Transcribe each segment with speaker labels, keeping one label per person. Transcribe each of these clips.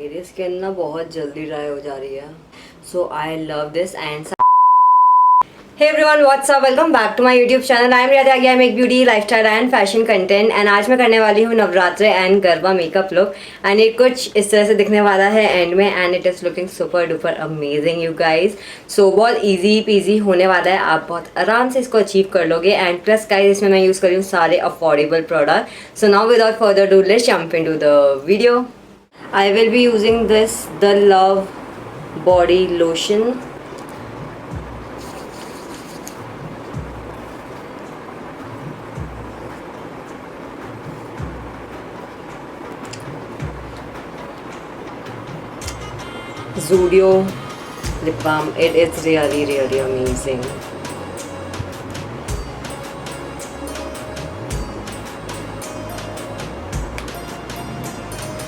Speaker 1: मेरी स्किन ना बहुत जल्दी ड्राई हो जा रही है, so I love this and Hey everyone, what's up? Welcome back to my YouTube channel. I am Riya Tyagi. I make beauty, lifestyle and fashion content. And आज मैं करने वाली हूँ Navratri and garba makeup look and ये कुछ इस तरह से दिखने वाला है एंड में and it is looking super duper amazing you guys. So बहुत इजी पीजी होने वाला है, आप बहुत आराम से इसको अचीव कर लोगे. एंड प्लस गाइज इसमें मैं यूज़ कर रही हूँ सारे affordable product. So now without further do let's jump into the video. I will be using this the love body lotion. Zudio lip balm. It is really amazing.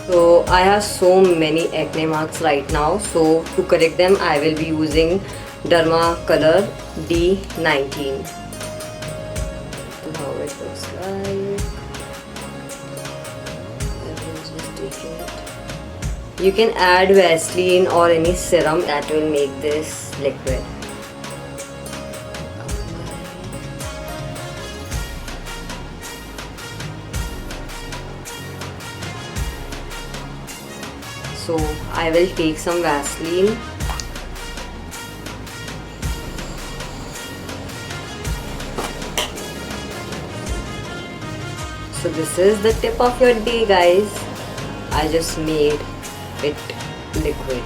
Speaker 1: So I have so many acne marks right now, so to correct them I will be using Derma Color D19. So how it looks like. I will just take it. You can add Vaseline or any serum that will make this liquid. So I will take some Vaseline. So this is the tip of your day guys. I just made it liquid.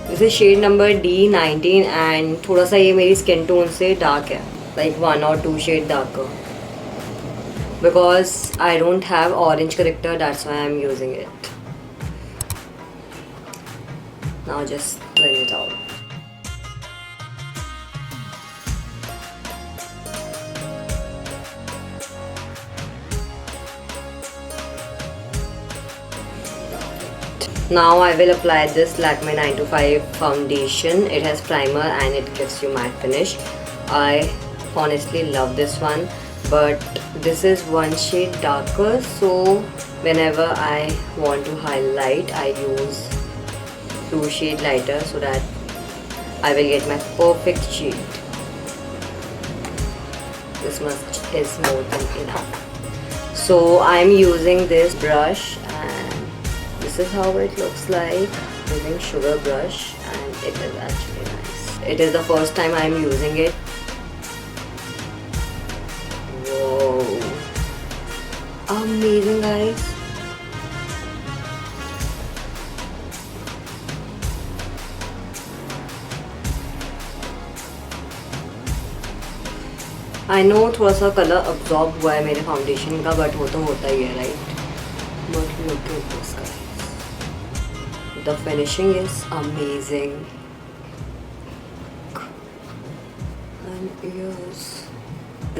Speaker 1: This is shade number D19 and थोड़ा सा ये मेरी skin tone से dark है, like 1 or 2 shade darker. Because I don't have orange corrector, that's why I'm using it. Now just blend it out. Now I will apply this Lakme 925 foundation. It has primer and it gives you matte finish. I honestly love this one, but this is 1 shade darker, so whenever I want to highlight I use 2 shade lighter so that I will get my perfect shade. This much is more than enough. So I am using this brush and this is how it looks like, using sugar brush, and it is actually nice. It is the first time I am using it. Whoa, amazing guys. I know थोड़ा सा colour absorb हुआ है मेरे foundation का, but वो तो होता ही है right. But look at this guys. The finishing is amazing. And ears.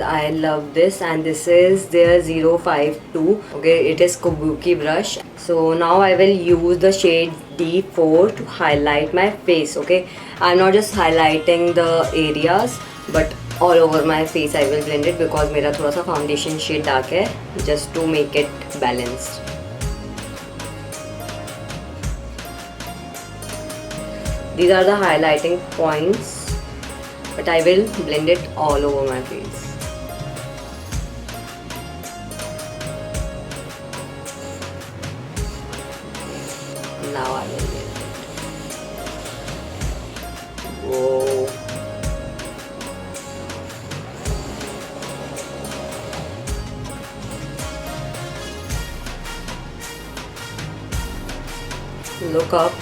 Speaker 1: I love this and this is their 052. Okay, it is Kabuki brush. So now I will use the shade D4 to highlight my face. Okay, I'm not just highlighting the areas but all over my face I will blend it because मेरा थोड़ा सा foundation shade dark है, just to make it balanced. These are the highlighting points, but I will blend it all over my face. Now I will blend it. Whoa. Look up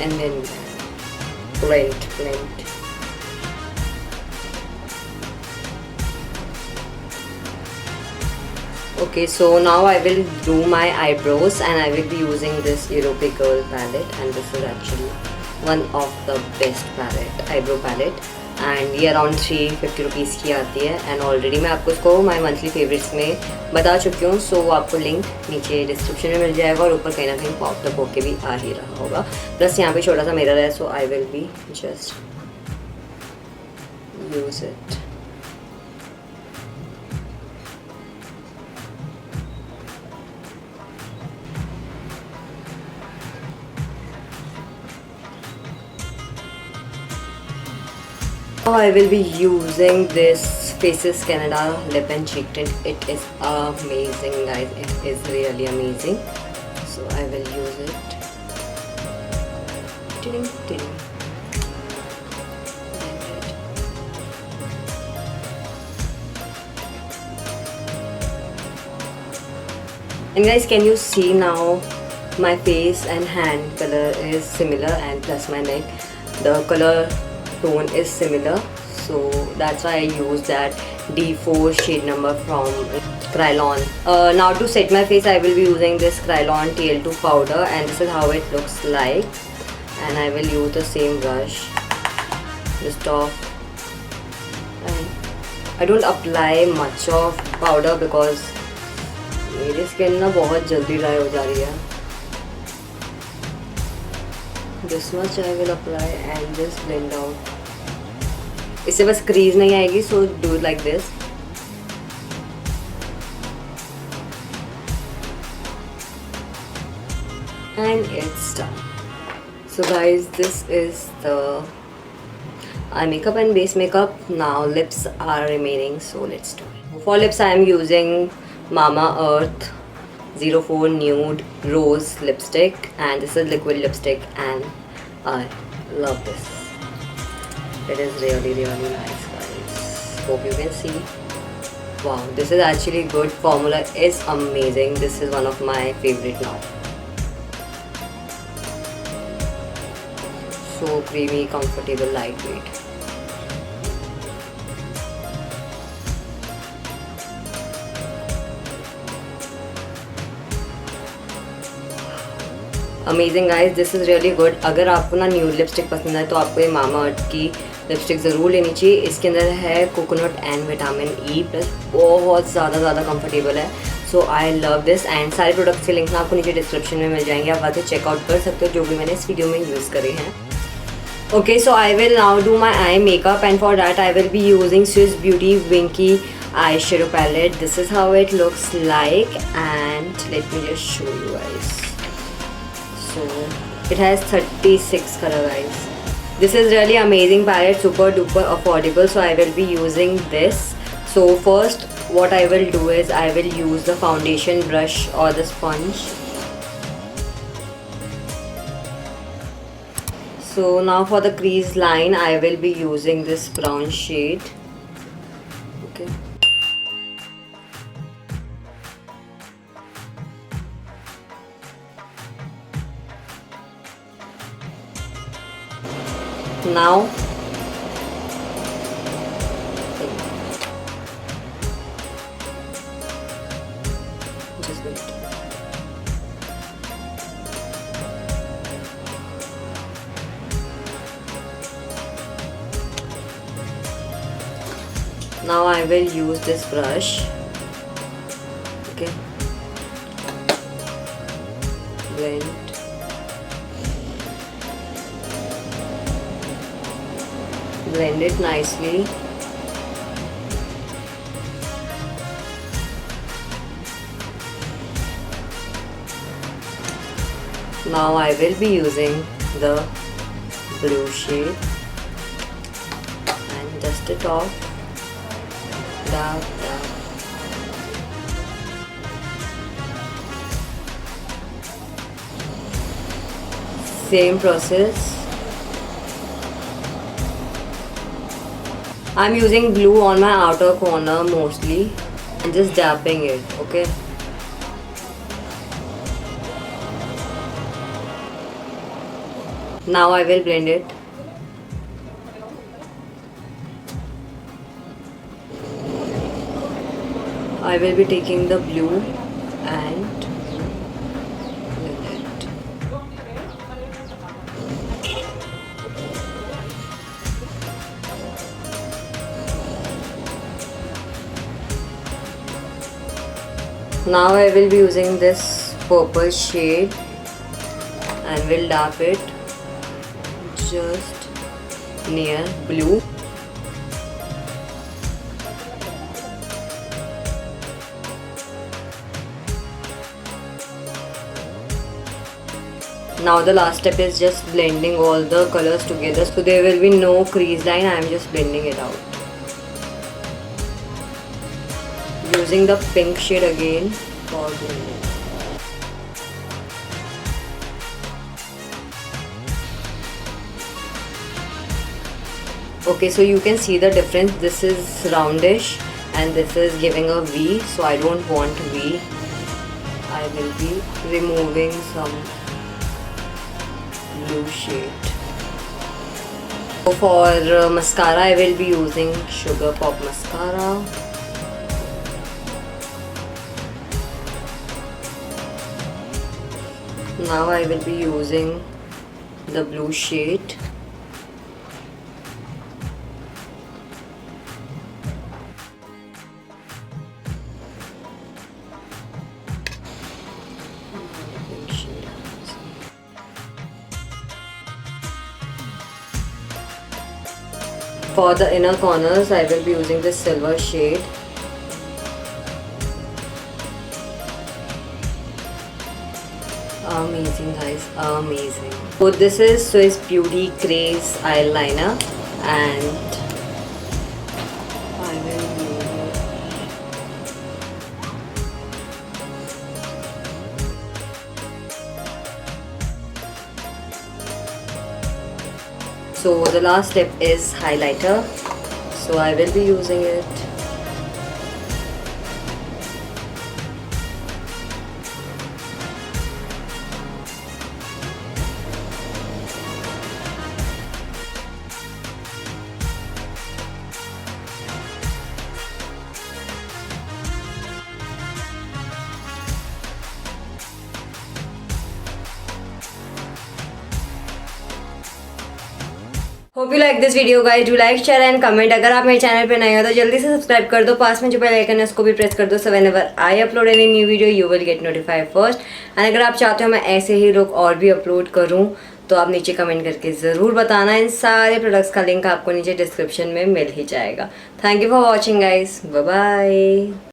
Speaker 1: and then blend. Okay, so now I will do my eyebrows and I will be using this Europe Girl palette, and this is actually one of the best eyebrow palette. And ये around 350 rupees की आती है. And already मैं आपको इसको माई monthly favourites में बता चुकी हूँ. सो आपको लिंक नीचे डिस्क्रिप्शन में मिल जाएगा और ऊपर कहीं ना कहीं पॉप अप होके भी आ ही रहा होगा. प्लस यहाँ पे छोटा सा मिरर है, so I will be just use it. Now I will be using this Faces Canada lip and cheek tint. It is amazing, guys. It is really amazing. So I will use it. Ding, ding. And guys, can you see now my face and hand color is similar, and plus my neck, the color tone is similar. So that's why I use that D4 shade number from Krylon. Now to set my face, I will be using this Krylon TL2 powder, and this is how it looks like. And I will use the same brush just off. And I don't apply much of powder because मेरी skin ना बहुत जल्दी dry हो जा रही है. This much I will apply and just blend out. इससे बस क्रीज नहीं आएगी, so do it like this. And it's done. So guys, this is the eye makeup and base makeup. Now lips are remaining, so let's do it. For lips I am using Mama Earth 04 Nude Rose lipstick, and this is liquid lipstick, and I love this. It is really nice, guys. Hope you can see. Wow, this is actually good. Formula is amazing. This is one of my favorite now. So creamy, comfortable, lightweight. Amazing guys, this is really good. अगर आपको ना nude lipstick पसंद है तो आपको ये मामा अर्थ की lipstick ज़रूर लेनी चाहिए. इसके अंदर है coconut and vitamin E plus, बहुत ज़्यादा कंफर्टेबल है. So I love this. And सारे प्रोडक्ट्स के लिंक आपको नीचे डिस्क्रिप्शन में मिल जाएंगे, आप वहाँ से चेकआउट कर सकते हो जो भी मैंने इस वीडियो में यूज़ करे हैं. Okay, so I will now do my eye makeup, and for that I will be using Swiss Beauty Winky eyeshadow palette. This is how it looks like, and let me just show you guys. So it has 36 color, guys. This is really amazing palette, super duper affordable, so I will be using this. So first what I will do is I will use the foundation brush or the sponge. So now for the crease line I will be using this brown shade. Okay. Now just wait. Now I will use this brush. Okay. Blend. Blend it nicely. Now I will be using the blue shade and dust it off. Dab. Same process. I'm using blue on my outer corner mostly and just dabbing it, okay? Now I will blend it. I will be taking the blue and blend it. Now I will be using this purple shade and will dab it just near blue. Now the last step is just blending all the colors together, so there will be no crease line. I am just blending it out using the pink shade again for blending. Okay, so you can see the difference. This is roundish and this is giving a V, so I don't want V. I will be removing some blue shade. So for mascara, I will be using Sugar Pop mascara. Now I will be using the blue shade. For the inner corners, I will be using this silver shade. Amazing guys, amazing. So this is Swiss Beauty Craze eyeliner and I will use it. So the last step is highlighter. So I will be using it. Hope you like this video guys, do like share and comment. अगर आप मेरे channel पे नए हो तो जल्दी से subscribe कर दो, पास में जो बेल आइकन है उसको भी प्रेस कर दो, so whenever I upload any new video you will get notified first. And अगर आप चाहते हो मैं ऐसे ही लोग और भी अपलोड करूँ तो आप नीचे कमेंट करके ज़रूर बताना। इन सारे प्रोडक्ट्स का लिंक आपको नीचे डिस्क्रिप्शन में मिल ही जाएगा। Thank you for watching guys, bye bye.